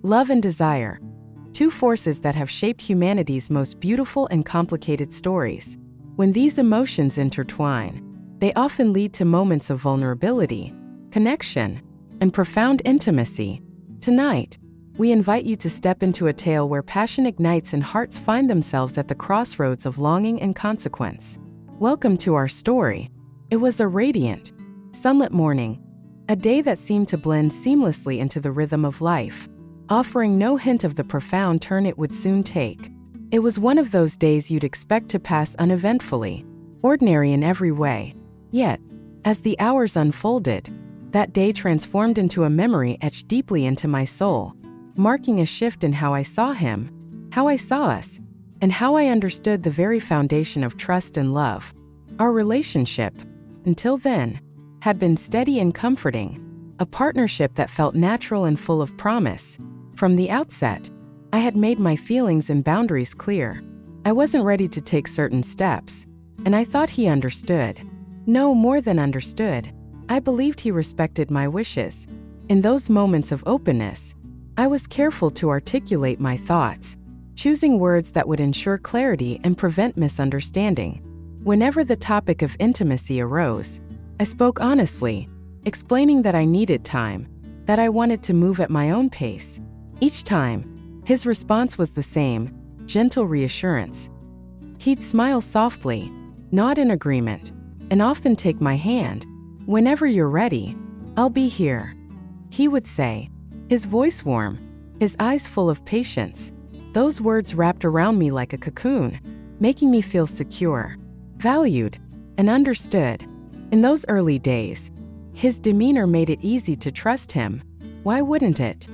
Love and desire. Two forces that have shaped humanity's most beautiful and complicated stories. When these emotions intertwine, they often lead to moments of vulnerability, connection, and profound intimacy. Tonight, we invite you to step into a tale where passion ignites and hearts find themselves at the crossroads of longing and consequence. Welcome to our story. It was a radiant, sunlit morning, a day that seemed to blend seamlessly into the rhythm of life, offering no hint of the profound turn it would soon take. It was one of those days you'd expect to pass uneventfully, ordinary in every way. Yet, as the hours unfolded, that day transformed into a memory etched deeply into my soul, marking a shift in how I saw him, how I saw us, and how I understood the very foundation of trust and love. Our relationship, until then, had been steady and comforting, a partnership that felt natural and full of promise. From the outset, I had made my feelings and boundaries clear. I wasn't ready to take certain steps, and I thought he understood. No, more than understood, I believed he respected my wishes. In those moments of openness, I was careful to articulate my thoughts, choosing words that would ensure clarity and prevent misunderstanding. Whenever the topic of intimacy arose, I spoke honestly, explaining that I needed time, that I wanted to move at my own pace. Each time, his response was the same, gentle reassurance. He'd smile softly, nod in agreement, and often take my hand. "Whenever you're ready, I'll be here," he would say, his voice warm, his eyes full of patience. Those words wrapped around me like a cocoon, making me feel secure, valued, and understood. In those early days, his demeanor made it easy to trust him. Why wouldn't it?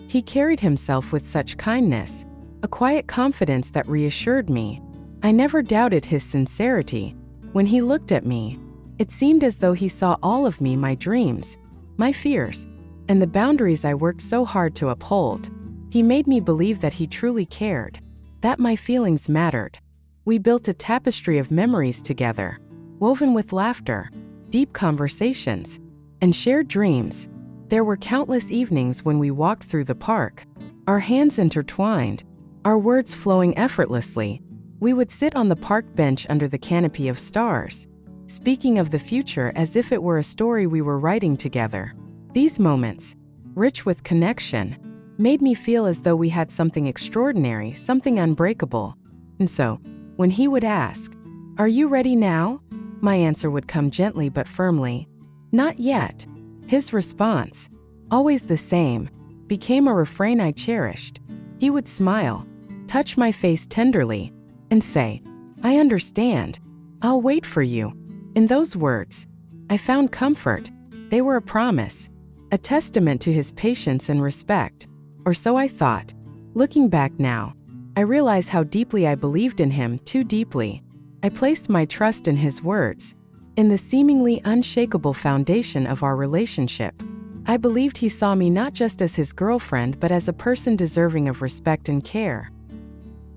He carried himself with such kindness, a quiet confidence that reassured me. I never doubted his sincerity. When he looked at me, it seemed as though he saw all of me, my dreams, my fears, and the boundaries I worked so hard to uphold. He made me believe that he truly cared, that my feelings mattered. We built a tapestry of memories together, woven with laughter, deep conversations, and shared dreams. There were countless evenings when we walked through the park, our hands intertwined, our words flowing effortlessly. We would sit on the park bench under the canopy of stars, speaking of the future as if it were a story we were writing together. These moments, rich with connection, made me feel as though we had something extraordinary, something unbreakable. And so, when he would ask, "Are you ready now?" my answer would come gently but firmly, "Not yet." His response, always the same, became a refrain I cherished. He would smile, touch my face tenderly, and say, "I understand. I'll wait for you." In those words, I found comfort. They were a promise, a testament to his patience and respect, or so I thought. Looking back now, I realize how deeply I believed in him, too deeply. I placed my trust in his words, in the seemingly unshakable foundation of our relationship. I believed he saw me not just as his girlfriend but as a person deserving of respect and care.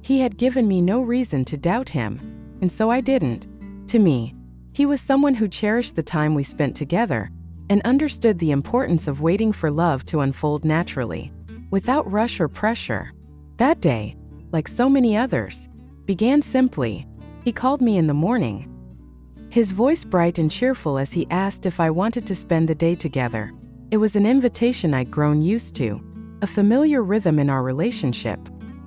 He had given me no reason to doubt him, and so I didn't. To me, he was someone who cherished the time we spent together and understood the importance of waiting for love to unfold naturally, without rush or pressure. That day, like so many others, began simply. He called me in the morning, his voice bright and cheerful as he asked if I wanted to spend the day together. It was an invitation I'd grown used to, a familiar rhythm in our relationship.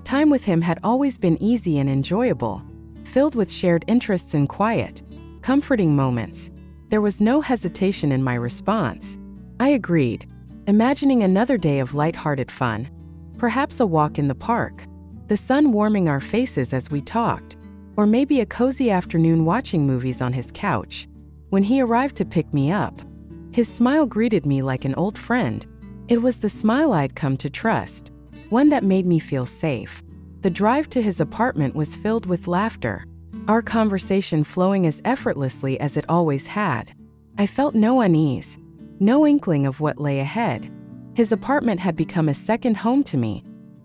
Time with him had always been easy and enjoyable, filled with shared interests and quiet, comforting moments. There was no hesitation in my response. I agreed, imagining another day of light-hearted fun, perhaps a walk in the park, the sun warming our faces as we talked, or maybe a cozy afternoon watching movies on his couch. When he arrived to pick me up, his smile greeted me like an old friend. It was the smile I'd come to trust, one that made me feel safe. The drive to his apartment was filled with laughter, our conversation flowing as effortlessly as it always had. I felt no unease, no inkling of what lay ahead. His apartment had become a second home to me,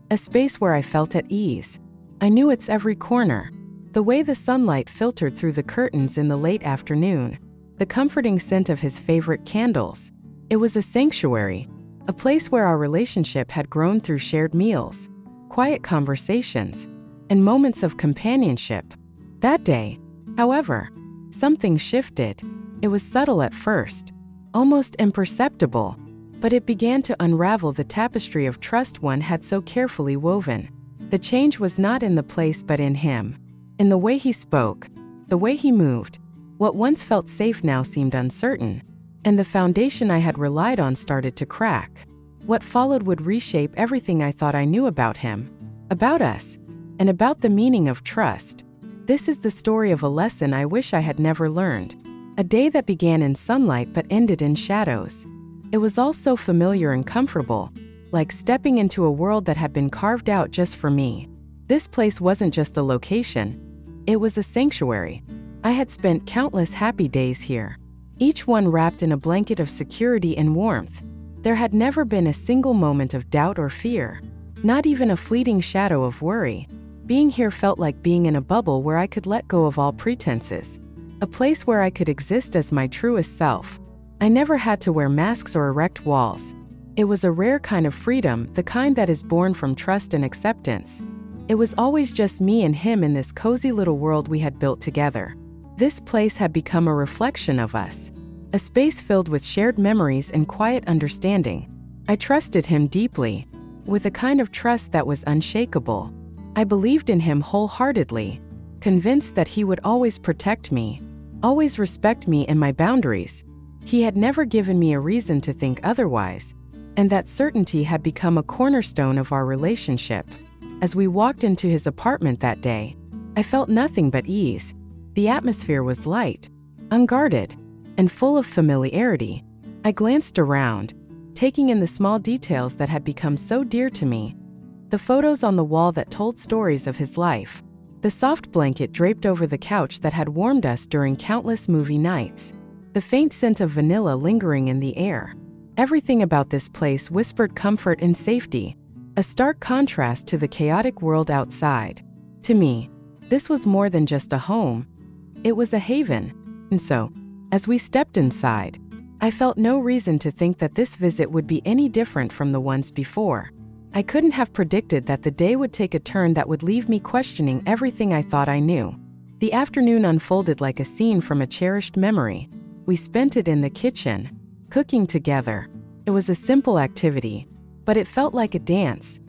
a space where I felt at ease. I knew its every corner, the way the sunlight filtered through the curtains in the late afternoon, the comforting scent of his favorite candles. It was a sanctuary, a place where our relationship had grown through shared meals, quiet conversations, and moments of companionship. That day, however, something shifted. It was subtle at first, almost imperceptible, but it began to unravel the tapestry of trust one had so carefully woven. The change was not in the place but in him, in the way he spoke, the way he moved. What once felt safe now seemed uncertain, and the foundation I had relied on started to crack. What followed would reshape everything I thought I knew about him, about us, and about the meaning of trust. This is the story of a lesson I wish I had never learned. A day that began in sunlight but ended in shadows. It was all so familiar and comfortable, like stepping into a world that had been carved out just for me. This place wasn't just a location, it was a sanctuary. I had spent countless happy days here, each one wrapped in a blanket of security and warmth. There had never been a single moment of doubt or fear, not even a fleeting shadow of worry. Being here felt like being in a bubble where I could let go of all pretenses, a place where I could exist as my truest self. I never had to wear masks or erect walls. It was a rare kind of freedom, the kind that is born from trust and acceptance. It was always just me and him in this cozy little world we had built together. This place had become a reflection of us, a space filled with shared memories and quiet understanding. I trusted him deeply, with a kind of trust that was unshakable. I believed in him wholeheartedly, convinced that he would always protect me, always respect me and my boundaries. He had never given me a reason to think otherwise, and that certainty had become a cornerstone of our relationship. As we walked into his apartment that day, I felt nothing but ease. The atmosphere was light, unguarded, and full of familiarity. I glanced around, taking in the small details that had become so dear to me. The photos on the wall that told stories of his life. The soft blanket draped over the couch that had warmed us during countless movie nights. The faint scent of vanilla lingering in the air. Everything about this place whispered comfort and safety, a stark contrast to the chaotic world outside. To me, this was more than just a home. It was a haven. And so, as we stepped inside, I felt no reason to think that this visit would be any different from the ones before. I couldn't have predicted that the day would take a turn that would leave me questioning everything I thought I knew. The afternoon unfolded like a scene from a cherished memory. We spent it in the kitchen, cooking together. It was a simple activity, but it felt like a dance.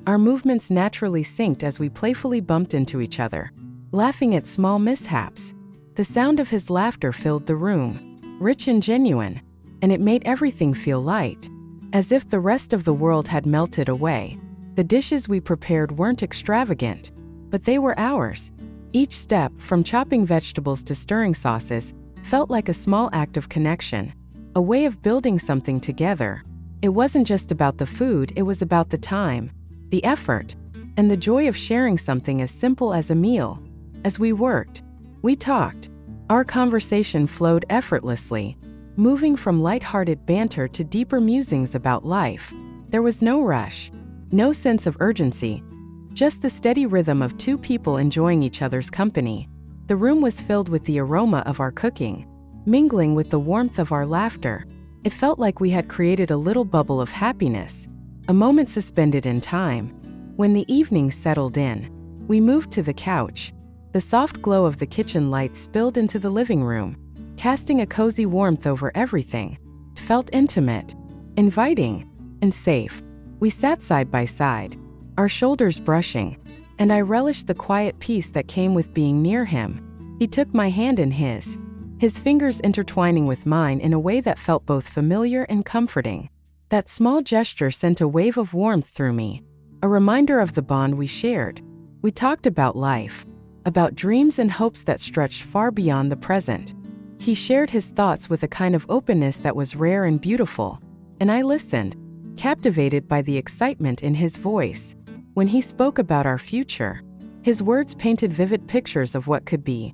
Our movements naturally synced as we playfully bumped into each other, laughing at small mishaps. The sound of his laughter filled the room, rich and genuine, and it made everything feel light, as if the rest of the world had melted away. The dishes we prepared weren't extravagant, but they were ours. Each step, from chopping vegetables to stirring sauces, felt like a small act of connection, a way of building something together. It wasn't just about the food, it was about the time, the effort, and the joy of sharing something as simple as a meal. As we worked, we talked. Our conversation flowed effortlessly, moving from lighthearted banter to deeper musings about life. There was no rush, no sense of urgency, just the steady rhythm of two people enjoying each other's company. The room was filled with the aroma of our cooking, mingling with the warmth of our laughter. It felt like we had created a little bubble of happiness, a moment suspended in time. When the evening settled in, we moved to the couch. The soft glow of the kitchen lights spilled into the living room, casting a cozy warmth over everything. It felt intimate, inviting, and safe. We sat side by side, our shoulders brushing, and I relished the quiet peace that came with being near him. He took my hand in his fingers intertwining with mine in a way that felt both familiar and comforting. That small gesture sent a wave of warmth through me, a reminder of the bond we shared. We talked about life, about dreams and hopes that stretched far beyond the present. He shared his thoughts with a kind of openness that was rare and beautiful, and I listened, captivated by the excitement in his voice. When he spoke about our future, his words painted vivid pictures of what could be.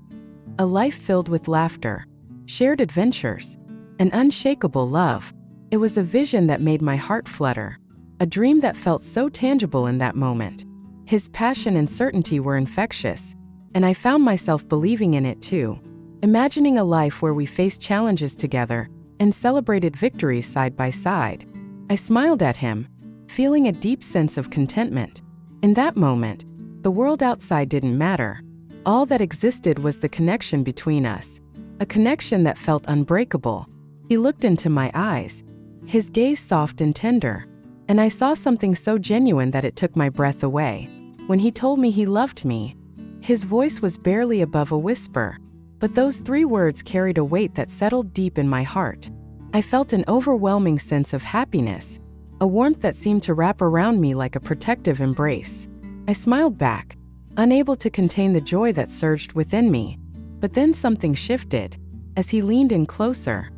A life filled with laughter, shared adventures, and unshakable love. It was a vision that made my heart flutter, a dream that felt so tangible in that moment. His passion and certainty were infectious, and I found myself believing in it too, imagining a life where we faced challenges together and celebrated victories side by side. I smiled at him, feeling a deep sense of contentment. In that moment, the world outside didn't matter. All that existed was the connection between us, a connection that felt unbreakable. He looked into my eyes, his gaze soft and tender, and I saw something so genuine that it took my breath away. When he told me he loved me, his voice was barely above a whisper, but those 3 words carried a weight that settled deep in my heart. I felt an overwhelming sense of happiness, a warmth that seemed to wrap around me like a protective embrace. I smiled back, unable to contain the joy that surged within me. But then something shifted as he leaned in closer.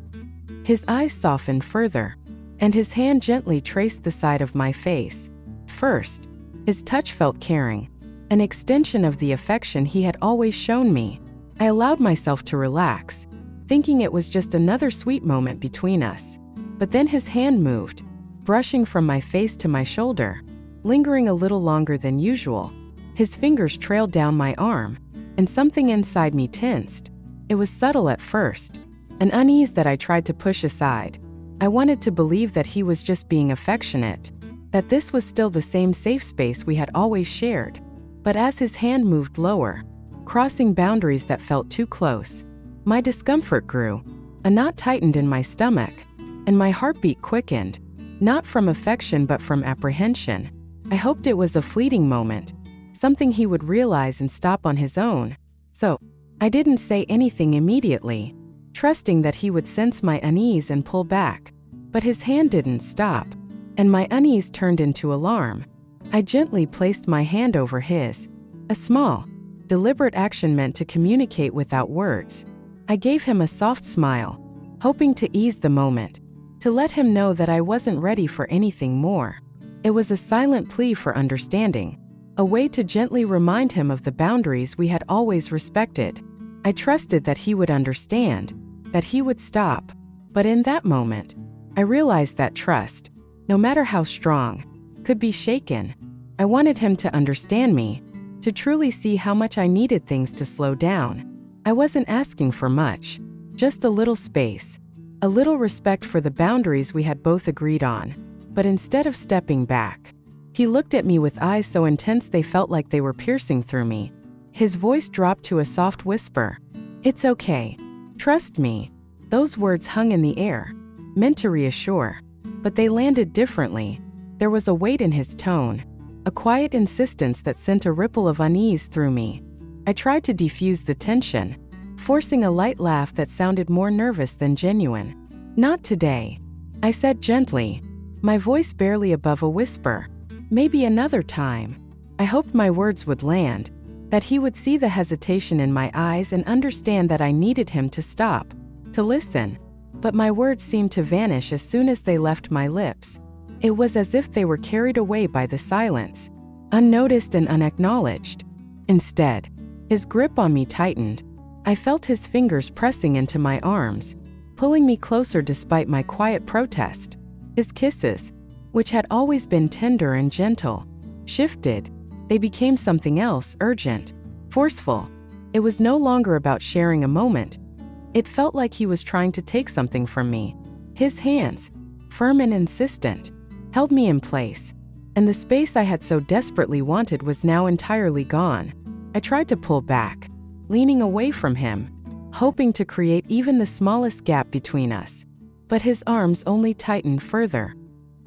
His eyes softened further, and his hand gently traced the side of my face. First, his touch felt caring, an extension of the affection he had always shown me. I allowed myself to relax, thinking it was just another sweet moment between us. But then his hand moved, brushing from my face to my shoulder, lingering a little longer than usual. His fingers trailed down my arm, and something inside me tensed. It was subtle at first, an unease that I tried to push aside. I wanted to believe that he was just being affectionate, that this was still the same safe space we had always shared. But as his hand moved lower, crossing boundaries that felt too close, my discomfort grew. A knot tightened in my stomach, and my heartbeat quickened, not from affection but from apprehension. I hoped it was a fleeting moment, something he would realize and stop on his own. So, I didn't say anything immediately, trusting that he would sense my unease and pull back. But his hand didn't stop, and my unease turned into alarm. I gently placed my hand over his, a small, deliberate action meant to communicate without words. I gave him a soft smile, hoping to ease the moment, to let him know that I wasn't ready for anything more. It was a silent plea for understanding, a way to gently remind him of the boundaries we had always respected. I trusted that he would understand, that he would stop. But in that moment, I realized that trust, no matter how strong, could be shaken. I wanted him to understand me, to truly see how much I needed things to slow down. I wasn't asking for much, just a little space, a little respect for the boundaries we had both agreed on. But instead of stepping back, he looked at me with eyes so intense they felt like they were piercing through me. His voice dropped to a soft whisper. "It's okay. Trust me." Those words hung in the air, meant to reassure, but they landed differently. There was a weight in his tone, a quiet insistence that sent a ripple of unease through me. I tried to defuse the tension, forcing a light laugh that sounded more nervous than genuine. "Not today," I said gently, my voice barely above a whisper. "Maybe another time." I hoped my words would land, that he would see the hesitation in my eyes and understand that I needed him to stop, to listen. But my words seemed to vanish as soon as they left my lips. It was as if they were carried away by the silence, unnoticed and unacknowledged. Instead, his grip on me tightened. I felt his fingers pressing into my arms, pulling me closer despite my quiet protest. His kisses, which had always been tender and gentle, shifted. They became something else, urgent, forceful. It was no longer about sharing a moment. It felt like he was trying to take something from me. His hands, firm and insistent, held me in place, and the space I had so desperately wanted was now entirely gone. I tried to pull back, leaning away from him, hoping to create even the smallest gap between us. But his arms only tightened further,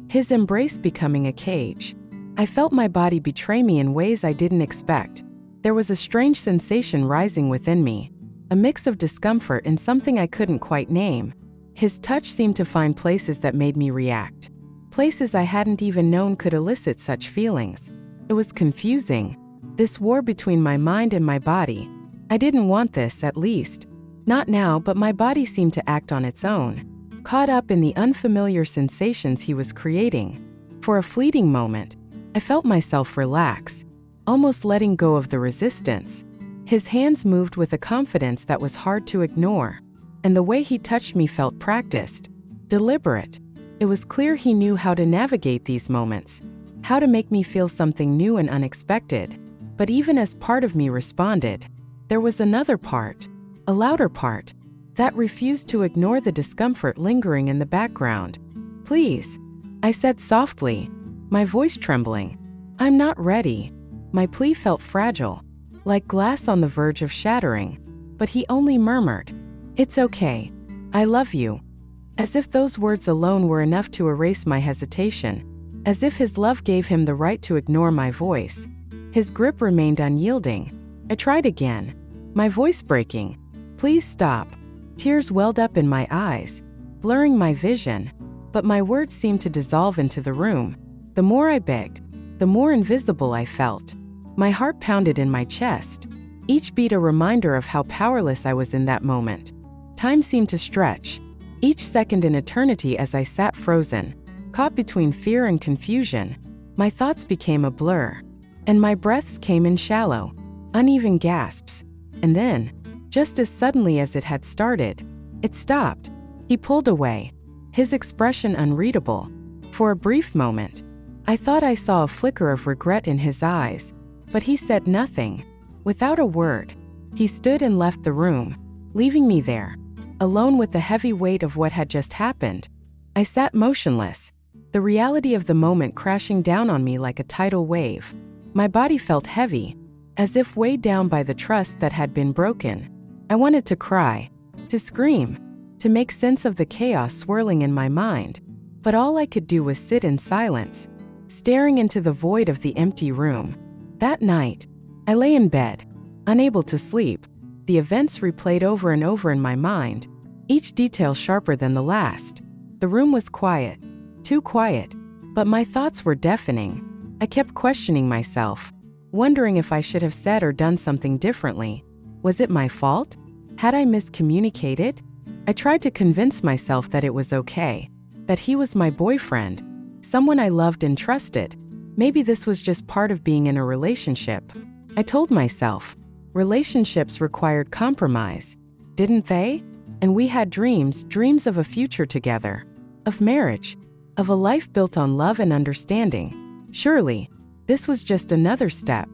his embrace becoming a cage. I felt my body betray me in ways I didn't expect. There was a strange sensation rising within me, a mix of discomfort and something I couldn't quite name. His touch seemed to find places that made me react, places I hadn't even known could elicit such feelings. It was confusing, this war between my mind and my body. I didn't want this, at least. Not now, but my body seemed to act on its own, caught up in the unfamiliar sensations he was creating. For a fleeting moment, I felt myself relax, almost letting go of the resistance. His hands moved with a confidence that was hard to ignore, and the way he touched me felt practiced, deliberate. It was clear he knew how to navigate these moments, how to make me feel something new and unexpected. But even as part of me responded, there was another part, a louder part, that refused to ignore the discomfort lingering in the background. "Please," I said softly, my voice trembling. "I'm not ready." My plea felt fragile, like glass on the verge of shattering, but he only murmured, "It's okay. I love you." As if those words alone were enough to erase my hesitation, as if his love gave him the right to ignore my voice. His grip remained unyielding. I tried again, my voice breaking. "Please stop." Tears welled up in my eyes, blurring my vision, but my words seemed to dissolve into the room. The more I begged, the more invisible I felt. My heart pounded in my chest, each beat a reminder of how powerless I was in that moment. Time seemed to stretch, each second an eternity as I sat frozen, caught between fear and confusion. My thoughts became a blur, and my breaths came in shallow, uneven gasps. And then, just as suddenly as it had started, it stopped. He pulled away, his expression unreadable. For a brief moment, I thought I saw a flicker of regret in his eyes, but he said nothing. Without a word, he stood and left the room, leaving me there, alone with the heavy weight of what had just happened. I sat motionless, the reality of the moment crashing down on me like a tidal wave. My body felt heavy, as if weighed down by the trust that had been broken. I wanted to cry, to scream, to make sense of the chaos swirling in my mind, but all I could do was sit in silence, staring into the void of the empty room. That night, I lay in bed, unable to sleep. The events replayed over and over in my mind, each detail sharper than the last. The room was quiet, too quiet, but my thoughts were deafening. I kept questioning myself, wondering if I should have said or done something differently. Was it my fault? Had I miscommunicated? I tried to convince myself that it was okay, that he was my boyfriend, someone I loved and trusted. Maybe this was just part of being in a relationship. I told myself, relationships required compromise, didn't they? And we had dreams of a future together, of marriage, of a life built on love and understanding. Surely, this was just another step,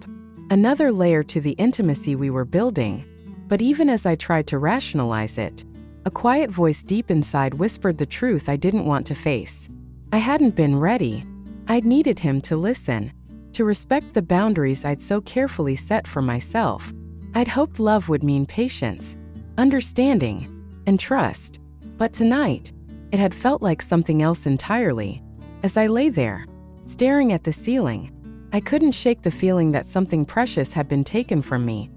another layer to the intimacy we were building. But even as I tried to rationalize it, a quiet voice deep inside whispered the truth I didn't want to face. I hadn't been ready. I'd needed him to listen, to respect the boundaries I'd so carefully set for myself. I'd hoped love would mean patience, understanding, and trust. But tonight, it had felt like something else entirely. As I lay there, staring at the ceiling, I couldn't shake the feeling that something precious had been taken from me.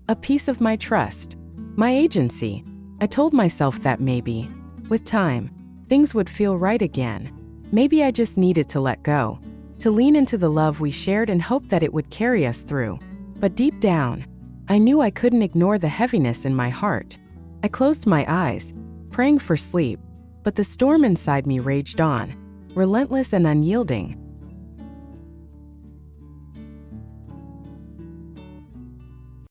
A piece of my trust, my agency. I told myself that maybe, with time, things would feel right again. Maybe I just needed to let go, to lean into the love we shared and hope that it would carry us through. But deep down, I knew I couldn't ignore the heaviness in my heart. I closed my eyes, praying for sleep, but the storm inside me raged on, relentless and unyielding.